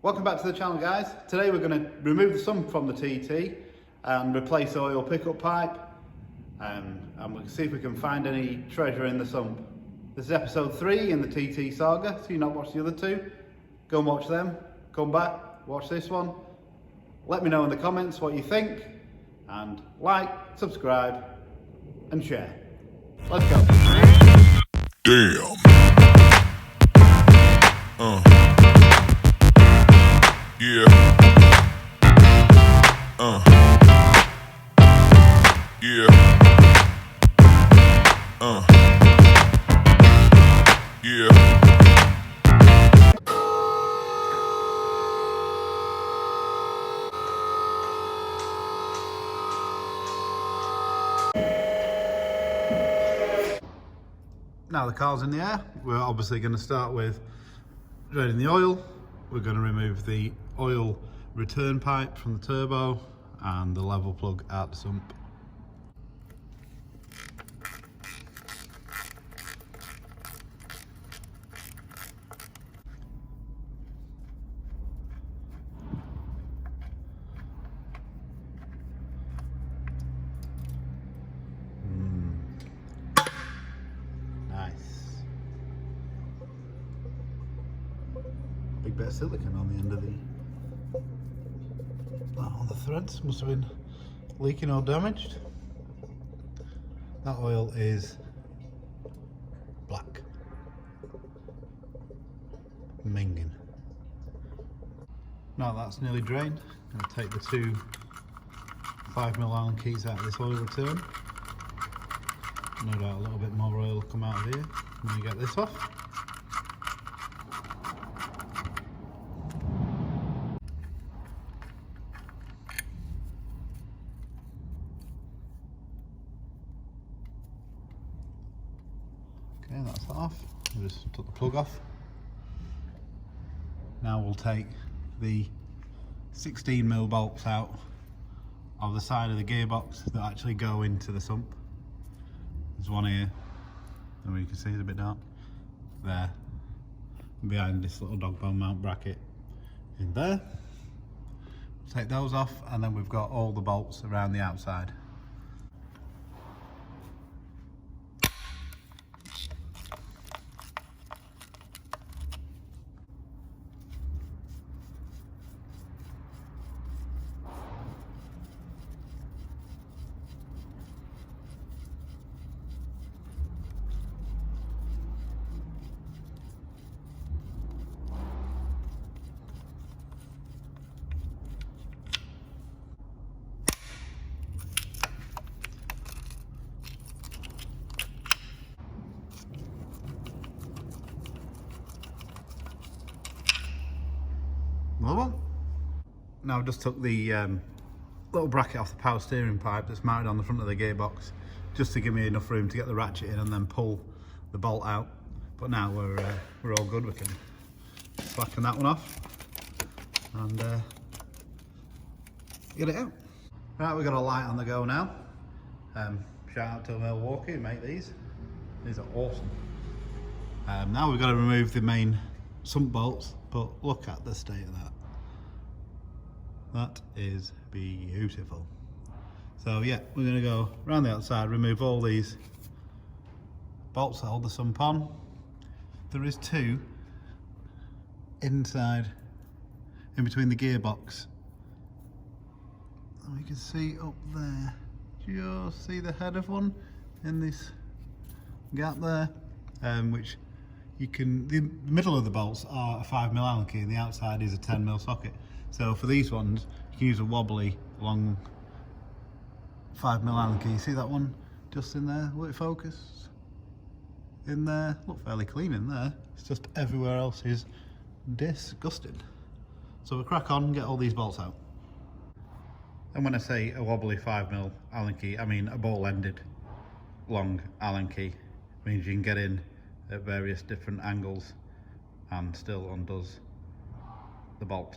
Welcome back to the channel, guys. Today we're going to remove the sump from the TT and replace the oil pickup pipe, and we'll see if we can find any treasure in the sump. This is episode 3 in the TT saga, so you've not watched the other 2. Go and watch them, come back, watch this one. Let me know in the comments what you think, and like, subscribe and share. Let's go. Damn. Yeah. Yeah. Yeah. Now the car's in the air, we're obviously going to start with draining the oil. We're going to remove the oil return pipe from the turbo and the level plug at the sump. Big bit of silicone on the end of the threads. Must have been leaking or damaged. That oil is black, minging. Now that's nearly drained, I'm going to take the 2 5mm Allen keys out of this oil return. No doubt a little bit more oil will come out of here when you get this off. Okay, that's that off. I just took the plug off. Now we'll take the 16mm bolts out of the side of the gearbox that actually go into the sump. There's one here, and you can see it's a bit dark there, behind this little dog bone mount bracket in there. Take those off, and then we've got all the bolts around the outside. Another one. Now I just took the little bracket off the power steering pipe that's mounted on the front of the gearbox, just to give me enough room to get the ratchet in and then pull the bolt out. But now we're all good. We can slacken that one off and get it out. Right, we've got a light on the go now. Shout out to Milwaukee who make these. These are awesome. Now we've got to remove the main sump bolts, but look at the state of that. That is beautiful. So yeah, we're going to go around the outside, remove all these bolts that hold the sump on. There is 2 inside, in between the gearbox. And we can see up there, just see the head of one in this gap there, which you can, the middle of the bolts are a 5mm Allen key and the outside is a 10mm socket. So for these ones, you can use a wobbly long 5mm Allen key. You see that one just in there? Will it focus? In there, look fairly clean in there. It's just everywhere else is disgusting. So we'll crack on and get all these bolts out. And when I say a wobbly 5mm Allen key, I mean a ball-ended long Allen key. It means you can get in at various different angles and still undoes the bolt.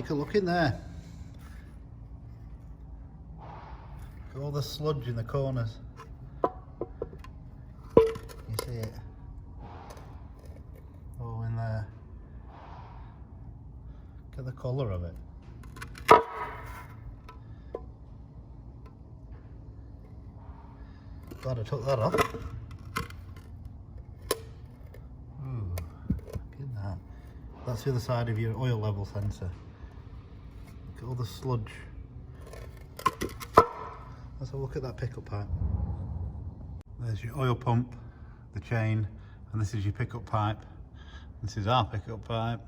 take a look in there. Look at all the sludge in the corners. You see it? All in there. Look at the colour of it. Glad I took that off. Ooh, look at that. That's the other side of your oil level sensor. Look at all the sludge. Let's have a look at that pickup pipe. There's your oil pump, the chain, and this is your pickup pipe. This is our pickup pipe,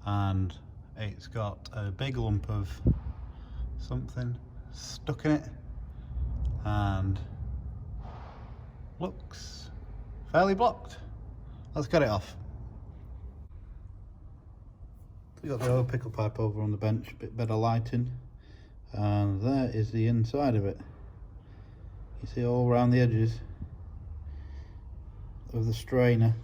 and it's got a big lump of something stuck in it, and looks fairly blocked. Let's get it off. We got the oil pickup pipe over on the bench, a bit better lighting, and there is the inside of it. You see all around the edges of the strainer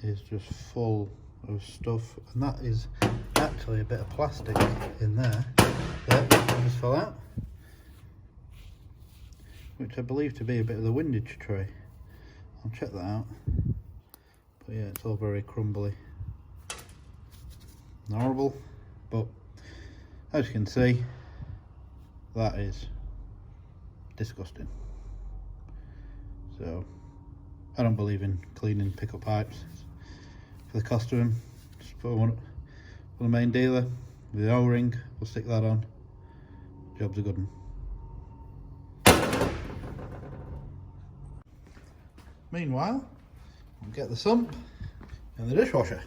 is just full of stuff, and that is actually a bit of plastic in there that just fell out, which I believe to be a bit of the windage tray. I'll check that out, but yeah, it's all very crumbly and horrible, but as you can see, that is disgusting. So I don't believe in cleaning pickup pipes for the cost of them. Just put one on the main dealer with the O-ring, we'll stick that on, job's a good one. Meanwhile, we'll get the sump and the dishwasher.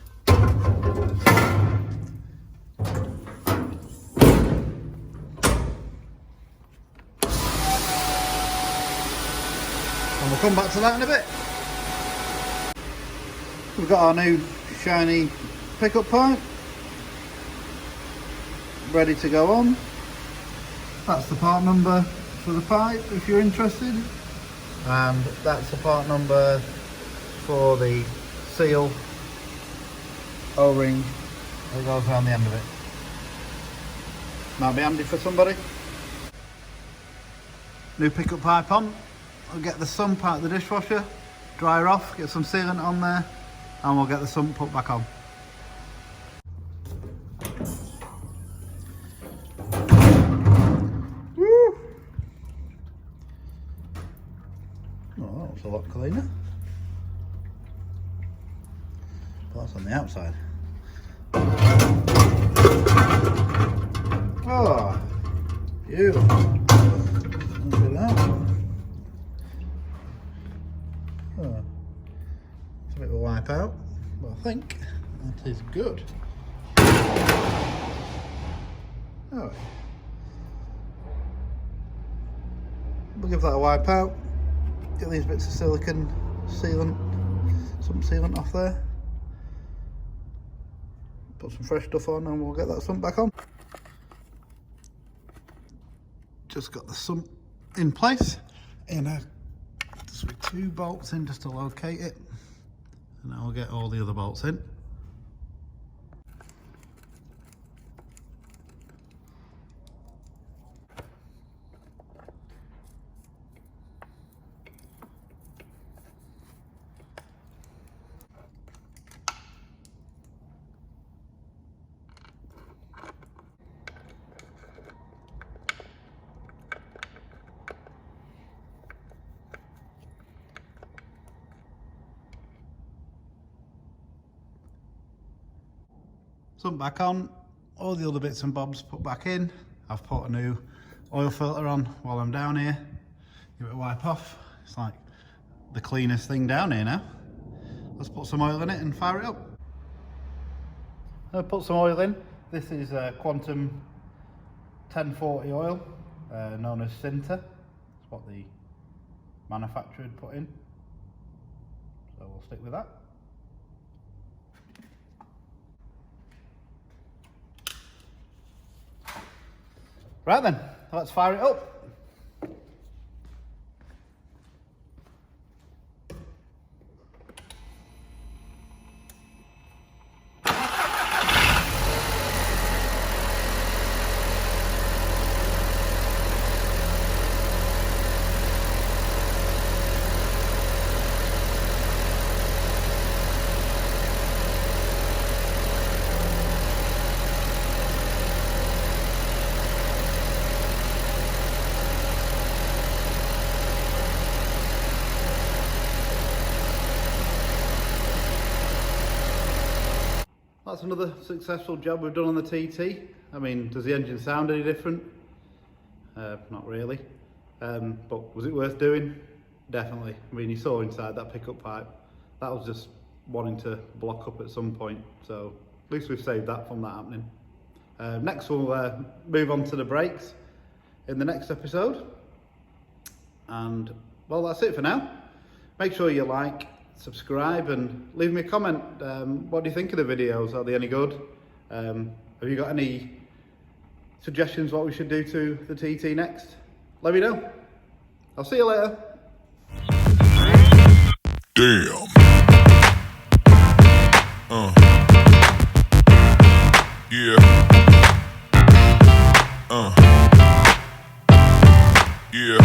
And we'll come back to that in a bit. We've got our new shiny pickup pipe ready to go on. That's the part number for the pipe if you're interested. And that's the part number for the seal O-ring that goes around the end of it. Might be handy for somebody. New pickup pipe on. I'll get the sump out of the dishwasher, dry her off, get some sealant on there, and we'll get the sump put back on. Woo! Oh, that was a lot cleaner. But that's on the outside. Oh, beautiful. Look at that. Oh, it's a bit of a wipe out, but I think that is good. Alright. We'll give that a wipe out. Get these bits of silicone sealant, some sealant off there. Put some fresh stuff on and we'll get that sump back on. Just got the sump in place just with 2 bolts in just to locate it, and I'll get all the other bolts in. Sump back on, all the other bits and bobs put back in. I've put a new oil filter on while I'm down here. Give it a wipe off. It's like the cleanest thing down here now. Let's put some oil in it and fire it up. I'll put some oil in. This is Quantum 1040 oil, known as Sinter. That's what the manufacturer had put in. So we'll stick with that. Right then, let's fire it up. that's another successful job we've done on the TT. I mean, does the engine sound any different? Not really. But was it worth doing? Definitely. I mean, you saw inside that pickup pipe. That was just wanting to block up at some point. So at least we've saved that from that happening. Next we'll move on to the brakes in the next episode. And well, that's it for now. Make sure you like, subscribe and leave me a comment. What do you think of the videos? Are they any good? Have you got any suggestions what we should do to the TT next? Let me know. I'll see you later. Damn. Yeah. Yeah.